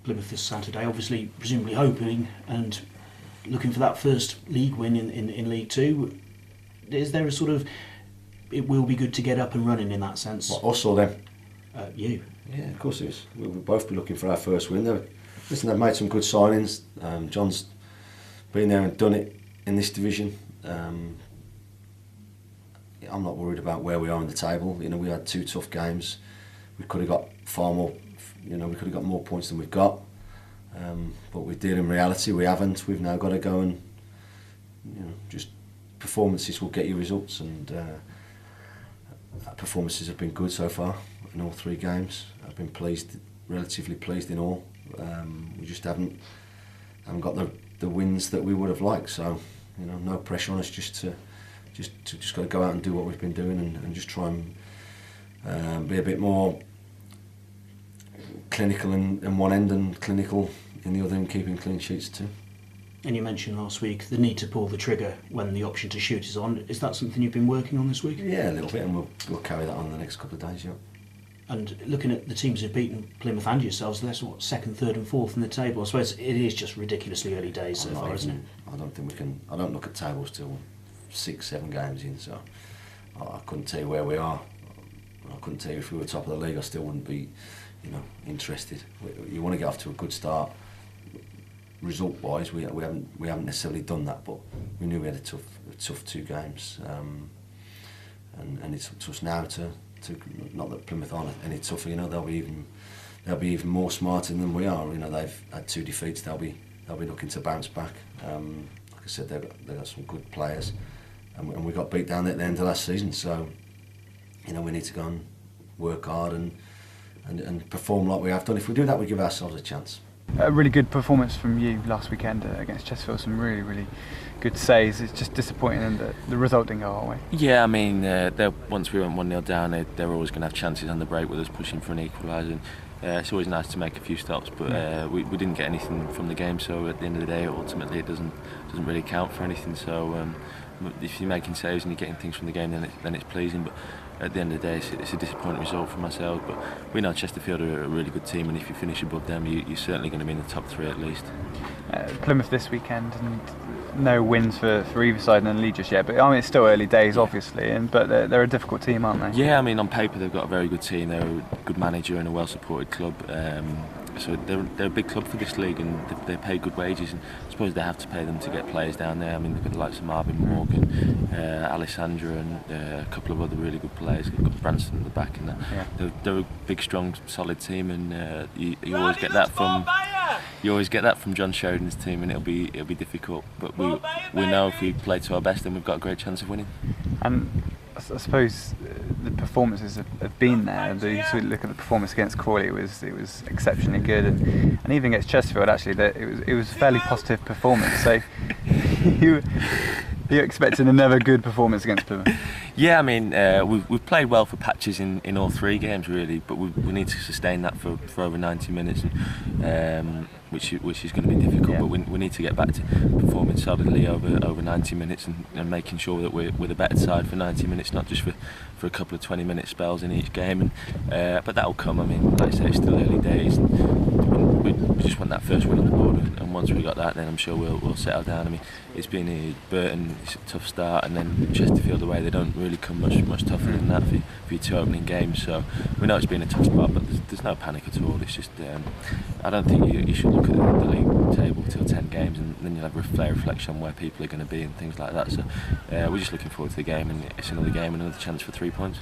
Plymouth this Saturday. Obviously, presumably hoping and looking for that first league win in League Two. Is there a sort of, it will be good to get up and running in that sense? What, us or them? You. Yeah, of course it is. We'll both be looking for our first win. They've made some good signings. John's been there and done it in this division. I'm not worried about where we are in the table. We had 2 tough games. We could have got far more. We could have got more points than we've got. But we did. In reality, we haven't. We've now got to go and just performances will get you results, and performances have been good so far in all 3 games. I've been relatively pleased in all. We just haven't got the wins that we would have liked. So no pressure on us. Just got to go out and do what we've been doing, and just try and be a bit more clinical in one end and clinical in the other, and keeping clean sheets too. And you mentioned last week the need to pull the trigger when the option to shoot is on. Is that something you've been working on this week? Yeah, a little bit, and we'll carry that on the next couple of days. Yeah. And looking at the teams who've beaten Plymouth and yourselves, they're what, 2nd, 3rd and 4th in the table. I suppose it is just ridiculously early days so far, isn't it? I don't think we can. I don't look at tables till 6, 7 games in, so I couldn't tell you where we are. I couldn't tell you if we were top of the league. I still wouldn't be, interested. You want to get off to a good start. Result-wise, we haven't necessarily done that, but we knew we had a tough 2 games, and it's up to us now to not that Plymouth aren't any tougher. They'll be even more smarter than we are. They've had 2 defeats. They'll be looking to bounce back. Like I said, they've got some good players, and we got beat down at the end of last season. So we need to go and work hard and perform like we have done. If we do that, we give ourselves a chance. A really good performance from you last weekend against Chesterfield. Some really, really good saves. It's just disappointing that the result didn't go our way. Yeah, I mean, once we went 1-0 down, they're always going to have chances on the break with us pushing for an equaliser. It's always nice to make a few stops, but we didn't get anything from the game. So at the end of the day, ultimately, it doesn't really count for anything. So if you're making saves and you're getting things from the game, then it's pleasing. But at the end of the day, it's a disappointing result for myself. But we know Chesterfield are a really good team, and if you finish above them, you're certainly going to be in the top 3 at least. Plymouth this weekend, and no wins for either side in the league just yet. But I mean, it's still early days, obviously. But they're a difficult team, aren't they? Yeah, I mean, on paper they've got a very good team. They're a good manager and a well-supported club. So they're a big club for this league, and they pay good wages, and I suppose they have to pay them to get players down there. I mean, they've got the likes of Marvin Morgan, Alessandra, and a couple of other really good players. They've got Branston at the back, and they're a big, strong, solid team, and you always get that from John Sheridan's team, and it'll be difficult. But we know if we play to our best, then we've got a great chance of winning. And I suppose the performances have been there. So look at the performance against Crawley; it was exceptionally good, and even against Chesterfield, actually, it was a fairly positive performance. So you're expecting another good performance against Plymouth? Yeah, I mean, we've played well for patches in all 3 games really, but we need to sustain that for over 90 minutes, and, which is going to be difficult. But we need to get back to performing solidly over 90 minutes and making sure that we're the better side for 90 minutes, not just for a couple of 20-minute spells in each game. And but that'll come. I mean, like I say, it's still early days. We just want that first win on the board, and once we got that, then I'm sure we'll settle down. I mean, it's been Burton, it's a tough start, and then Chesterfield away. They don't really come much tougher than that for your 2 opening games. So we know it's been a tough spot, but there's no panic at all. It's just I don't think you should look at the league table till 10 games, and then you'll have a reflection on where people are going to be and things like that. So we're just looking forward to the game, and it's another game, another chance for 3 points.